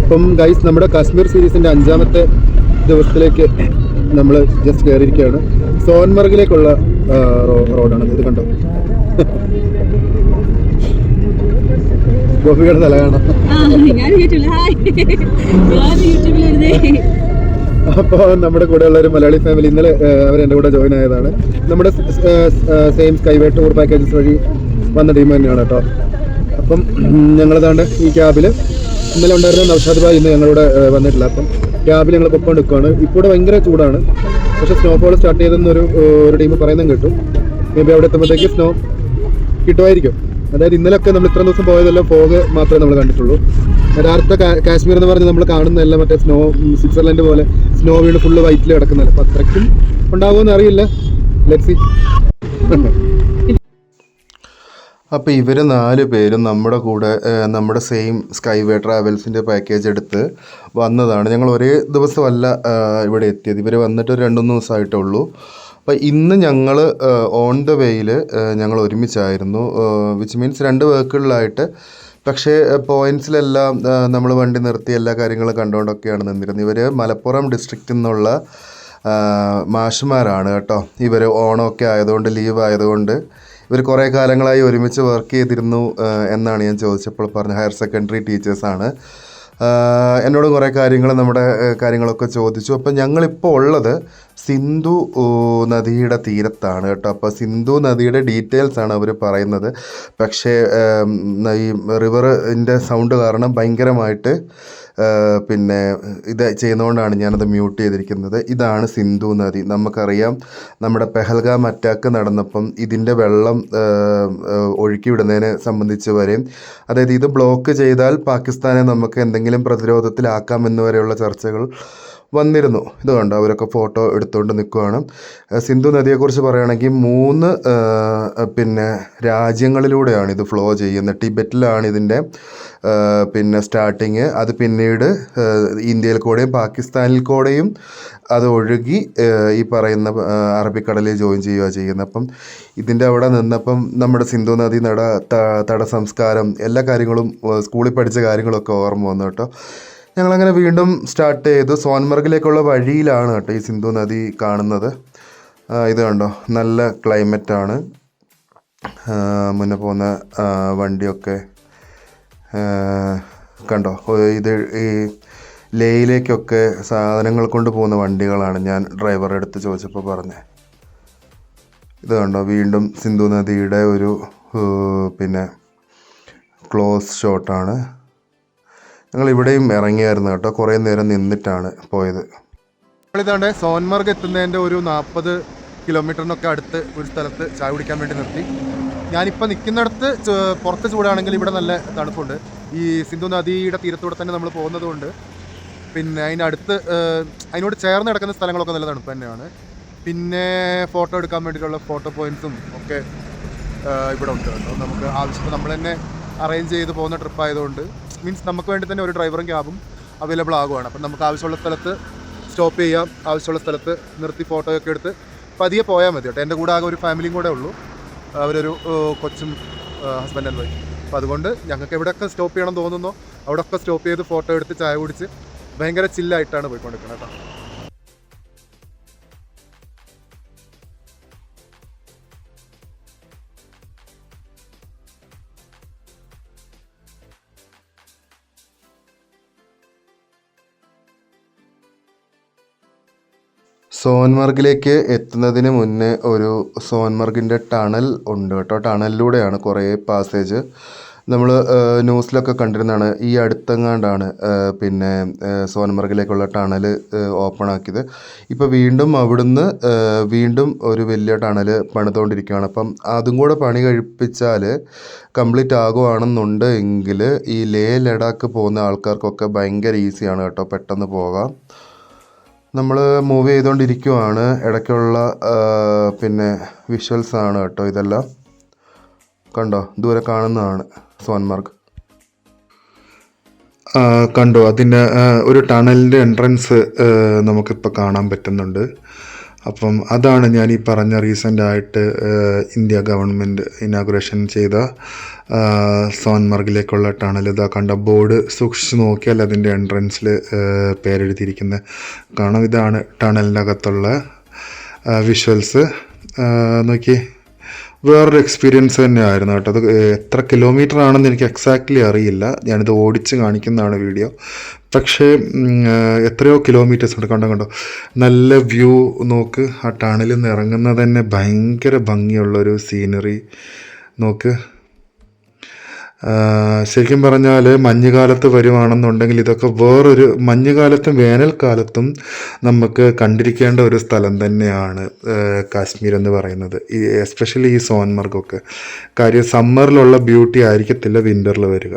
അപ്പം ഗൈസ് നമ്മുടെ കാശ്മീർ സീരീസിൻ്റെ 5ാമത്തെ ദിവസത്തിലേക്ക് നമ്മൾ ജസ്റ്റ് കയറിയിരിക്കുകയാണ്. സോൻമർഗിലേക്കുള്ള റോഡാണ് ഇത്. കണ്ടോ, ഗോപിയുടെ തല കാണാം. അപ്പോൾ നമ്മുടെ കൂടെയുള്ള ഒരു മലയാളി ഫാമിലി ഇന്നലെ അവരെൻ്റെ കൂടെ ജോയിൻ ആയതാണ്. നമ്മുടെ സെയിം സ്കൈവേ ടൂർ പാക്കേജസ് വഴി വന്ന ടീം തന്നെയാണ് കേട്ടോ. അപ്പം ഞങ്ങളതാണ്ട് ഈ ക്യാബിൽ ഇന്നലെ ഉണ്ടായിരുന്ന നൗഷാദ് ഭായ് ഇന്ന് ഞങ്ങളിവിടെ വന്നിട്ടില്ല. അപ്പം ക്യാബിൽ ഞങ്ങൾ പൊക്കൊണ്ട് നിൽക്കുകയാണ്. ഇപ്പോൾ ഇവിടെ ഭയങ്കര ചൂടാണ്, പക്ഷേ സ്നോഫോൾ സ്റ്റാർട്ട് ചെയ്തെന്നൊരു ടീം പറയുന്നതും കിട്ടും. മേ ബി അവിടെ എത്തുമ്പോഴത്തേക്ക് സ്നോ കിട്ടുമായിരിക്കും. അതായത് ഇന്നലെയൊക്കെ നമ്മൾ ഇത്ര ദിവസം പോയതെല്ലാം ഫോഗ് മാത്രമേ നമ്മൾ കണ്ടിട്ടുള്ളൂ. യഥാർത്ഥ കാശ്മീർ എന്ന് പറഞ്ഞ് നമ്മൾ കാണുന്നതെല്ലാം മറ്റേ സ്നോ, സ്വിറ്റ്സർലൻഡ് പോലെ സ്നോ വീണ് ഫുള്ള് വൈറ്റിൽ കിടക്കുന്നതല്ല. അപ്പം അത്രയ്ക്കും ഉണ്ടാവുമെന്ന് അറിയില്ല. Let's see. അപ്പോൾ ഇവർ 4 പേരും നമ്മുടെ കൂടെ നമ്മുടെ സെയിം സ്കൈവേ ട്രാവൽസിൻ്റെ പാക്കേജ് എടുത്ത് വന്നതാണ്. ഞങ്ങൾ ഒരേ ദിവസമല്ല ഇവിടെ എത്തിയത്. ഇവർ വന്നിട്ട് 2-3 ദിവസമായിട്ടേ ഉള്ളൂ. അപ്പോൾ ഇന്ന് ഞങ്ങൾ ഓൺ ദ വേയിൽ ഞങ്ങൾ ഒരുമിച്ചായിരുന്നു, വിച്ച് മീൻസ് 2 വെഹിക്കിളിലായിട്ട്. പക്ഷേ പോയിൻറ്റ്സിലെല്ലാം നമ്മൾ വണ്ടി നിർത്തി എല്ലാ കാര്യങ്ങളും കണ്ടുകൊണ്ടൊക്കെയാണ് നിന്നിരുന്നത്. ഇവർ മലപ്പുറം ഡിസ്ട്രിക്റ്റിൽ നിന്നുള്ള മാഷുമാരാണ് കേട്ടോ. ഇവർ ഓണമൊക്കെ ആയതുകൊണ്ട്, ലീവ് ആയതുകൊണ്ട് ഇവർ കുറേ കാലങ്ങളായി ഒരുമിച്ച് വർക്ക് ചെയ്തിരുന്നു എന്നാണ് ഞാൻ ചോദിച്ചപ്പോൾ പറഞ്ഞത്. ഹയർ സെക്കൻഡറി ടീച്ചേഴ്സാണ്. എന്നോട് കുറേ നമ്മുടെ കാര്യങ്ങളൊക്കെ ചോദിച്ചു. അപ്പം ഞങ്ങളിപ്പോൾ ഉള്ളത് സിന്ധു നദിയുടെ തീരത്താണ് കേട്ടോ. അപ്പോൾ സിന്ധു നദിയുടെ ഡീറ്റെയിൽസാണ് അവർ പറയുന്നത്. പക്ഷേ ഈ റിവറിൻ്റെ സൗണ്ട് കാരണം ഭയങ്കരമായിട്ട് പിന്നെ ഇത് ചെയ്യുന്നതുകൊണ്ടാണ് ഞാനത് മ്യൂട്ട് ചെയ്തിരിക്കുന്നത്. ഇതാണ് സിന്ധു നദി. നമുക്കറിയാം, നമ്മുടെ പെഹൽഗാം അറ്റാക്ക് നടന്നപ്പം ഇതിൻ്റെ വെള്ളം ഒഴുക്കി വിടുന്നതിനെ സംബന്ധിച്ച് വരെയും, അതായത് ഇത് ബ്ലോക്ക് ചെയ്താൽ പാകിസ്ഥാനെ നമുക്ക് എന്തെങ്കിലും പ്രതിരോധത്തിലാക്കാമെന്ന് വരെയുള്ള ചർച്ചകൾ വന്നിരുന്നു. ഇത് കണ്ടോ, അവരൊക്കെ ഫോട്ടോ എടുത്തുകൊണ്ട് നിൽക്കുകയാണ്. സിന്ധു നദിയെക്കുറിച്ച് പറയുകയാണെങ്കിൽ 3 പിന്നെ രാജ്യങ്ങളിലൂടെയാണ് ഇത് ഫ്ലോ ചെയ്യുന്നത്. ടിബറ്റിലാണ് ഇതിൻ്റെ പിന്നെ സ്റ്റാർട്ടിങ്. അത് പിന്നീട് ഇന്ത്യയിൽ കൂടെയും പാകിസ്ഥാനിൽ കൂടെയും അത് ഒഴുകി ഈ പറയുന്ന അറബിക്കടലിൽ ജോയിൻ ചെയ്യുക ചെയ്യുന്നത്. അപ്പം ഇതിൻ്റെ അവിടെ നിന്നപ്പം നമ്മുടെ സിന്ധു നദി തട സംസ്കാരം എല്ലാ കാര്യങ്ങളും സ്കൂളിൽ പഠിച്ച കാര്യങ്ങളൊക്കെ ഓർമ്മ വന്നു കേട്ടോ. ഞങ്ങളങ്ങനെ വീണ്ടും സ്റ്റാർട്ട് ചെയ്തു. സോൻമർഗിലേക്കുള്ള വഴിയിലാണ് കേട്ടോ ഈ സിന്ധു നദി കാണുന്നത്. ഇത് കണ്ടോ, നല്ല ക്ലൈമറ്റാണ്. മുന്നേ പോകുന്ന വണ്ടിയൊക്കെ കണ്ടോ. ഇത് ഈ ലേയിലേക്കൊക്കെ സാധനങ്ങൾ കൊണ്ട് പോകുന്ന വണ്ടികളാണ്. ഞാൻ ഡ്രൈവറുടെ അടുത്ത് ചോദിച്ചപ്പോൾ പറഞ്ഞത്. ഇത് കണ്ടോ, വീണ്ടും സിന്ധു നദിയുടെ ഒരു പിന്നെ ക്ലോസ് ഷോട്ടാണ്. ഞങ്ങൾ ഇവിടെയും ഇറങ്ങിയായിരുന്നു കേട്ടോ. കുറേ നേരം നിന്നിട്ടാണ് പോയത്. നമ്മളിതാണ്ട് സോൻമർഗ് എത്തുന്നതിൻ്റെ ഒരു 40 കിലോമീറ്ററിനൊക്കെ അടുത്ത് ഒരു സ്ഥലത്ത് ചായ കുടിക്കാൻ വേണ്ടി നിർത്തി. ഞാനിപ്പോൾ നിൽക്കുന്നിടത്ത് പുറത്ത് ചൂടാണെങ്കിൽ ഇവിടെ നല്ല തണുപ്പുണ്ട്. ഈ സിന്ധു നദിയുടെ തീരത്തൂടെ തന്നെ നമ്മൾ പോകുന്നത് കൊണ്ട് പിന്നെ അതിനോട് ചേർന്ന് കിടക്കുന്ന സ്ഥലങ്ങളൊക്കെ നല്ല തണുപ്പ് തന്നെയാണ്. പിന്നെ ഫോട്ടോ എടുക്കാൻ വേണ്ടിയിട്ടുള്ള ഫോട്ടോ പോയിൻറ്റ്സും ഒക്കെ ഇവിടെ ഉണ്ട് കേട്ടോ. നമുക്ക് ആവശ്യത്തിൽ നമ്മൾ തന്നെ അറേഞ്ച് ചെയ്ത് പോകുന്ന ട്രിപ്പ് ആയതുകൊണ്ട്, മീൻസ് നമുക്ക് വേണ്ടി തന്നെ ഒരു ഡ്രൈവറും ക്യാബും അവൈലബിൾ ആകുവാണ്. അപ്പം നമുക്ക് ആവശ്യമുള്ള സ്ഥലത്ത് സ്റ്റോപ്പ് ചെയ്യാം, ആവശ്യമുള്ള സ്ഥലത്ത് നിർത്തി ഫോട്ടോയൊക്കെ എടുത്ത് പതിയെ പോയാൽ മതി കേട്ടോ. എൻ്റെ കൂടെ ആകെ ഒരു ഫാമിലിയും കൂടെ ഉള്ളൂ, അവരൊരു കൊച്ചും ഹസ്ബൻഡ് ആൻഡ് വൈഫ്. അപ്പോൾ അതുകൊണ്ട് ഞങ്ങൾക്ക് എവിടെയൊക്കെ സ്റ്റോപ്പ് ചെയ്യണം തോന്നുന്നോ അവിടെയൊക്കെ സ്റ്റോപ്പ് ചെയ്ത് ഫോട്ടോ എടുത്ത് ചായ കുടിച്ച് ഭയങ്കര ചില്ലായിട്ടാണ് പോയിക്കൊണ്ടിരിക്കുന്നത് കേട്ടോ. സോൻമർഗിലേക്ക് എത്തുന്നതിന് മുന്നേ ഒരു സോൻമർഗിൻ്റെ ടണൽ ഉണ്ട് കേട്ടോ. ടണലിലൂടെയാണ് കുറേ പാസേജ്. നമ്മൾ ന്യൂസിലൊക്കെ കണ്ടിരുന്നതാണ്. ഈ അടുത്തെങ്ങാണ്ടാണ് പിന്നെ സോൻമർഗിലേക്കുള്ള ടണൽ ഓപ്പൺ ആക്കിയത്. ഇപ്പോൾ വീണ്ടും അവിടുന്ന് വീണ്ടും ഒരു വലിയ ടണൽ പണിതുകൊണ്ടിരിക്കുകയാണ്. അപ്പം അതും കൂടെ പണി കഴിപ്പിച്ചാൽ കംപ്ലീറ്റ് ആകുവാണെന്നുണ്ടെങ്കിൽ ഈ ലേ ലഡാക്ക് പോകുന്ന ആൾക്കാർക്കൊക്കെ ഭയങ്കര ഈസിയാണ് കേട്ടോ, പെട്ടെന്ന് പോകാം. നമ്മൾ മൂവ് ചെയ്തുകൊണ്ടിരിക്കുവാണ്. ഇടയ്ക്കുള്ള പിന്നെ വിഷ്വൽസാണ് കേട്ടോ ഇതെല്ലാം. കണ്ടോ, ദൂരെ കാണുന്നതാണ് സോൻമർഗ്. കണ്ടോ, അതിൻ്റെ ഒരു ടണലിൻ്റെ എൻട്രൻസ് നമുക്കിപ്പോൾ കാണാൻ പറ്റുന്നുണ്ട്. അപ്പം അതാണ് ഞാൻ ഈ പറഞ്ഞ റീസെൻ്റായിട്ട് ഇന്ത്യ ഗവൺമെൻറ് ഇനാഗുറേഷൻ ചെയ്ത സോൻമർഗിലേക്കുള്ള ടണൽ. ഇതാ കണ്ട ബോർഡ് സൂക്ഷിച്ച് നോക്കിയാൽ അതിൻ്റെ എൻട്രൻസിൽ പേരെഴുതിയിരിക്കുന്നത് കാണാം. ഇതാണ് ടണലിൻ്റെ അകത്തുള്ള വിഷ്വൽസ്. നോക്കി, വേറൊരു എക്സ്പീരിയൻസ് തന്നെയായിരുന്നു കേട്ടോ. അത് എത്ര കിലോമീറ്റർ ആണെന്ന് എനിക്ക് എക്സാക്ട്ലി അറിയില്ല, ഞാനിത് ഓടിച്ച് കാണിക്കുന്നതാണ് വീഡിയോ. പക്ഷേ എത്രയോ കിലോമീറ്റേഴ്സ് ഉണ്ട്. കണ്ടോ നല്ല വ്യൂ നോക്ക്. ആ ടണലിൽ നിന്ന് ഇറങ്ങുന്നത് തന്നെ ഭയങ്കര ഭംഗിയുള്ളൊരു സീനറി നോക്ക്. ശരിക്കും പറഞ്ഞാൽ മഞ്ഞുകാലത്ത് വരുവാണെന്നുണ്ടെങ്കിൽ ഇതൊക്കെ വേറൊരു, മഞ്ഞുകാലത്തും വേനൽക്കാലത്തും നമുക്ക് കണ്ടിരിക്കേണ്ട ഒരു സ്ഥലം തന്നെയാണ് കാശ്മീർ എന്ന് പറയുന്നത്. ഈ എസ്പെഷ്യലി ഈ സോൻമർഗൊക്കെ. കാര്യം സമ്മറിലുള്ള ബ്യൂട്ടി ആയിരിക്കത്തില്ല വിൻ്ററിൽ വരിക.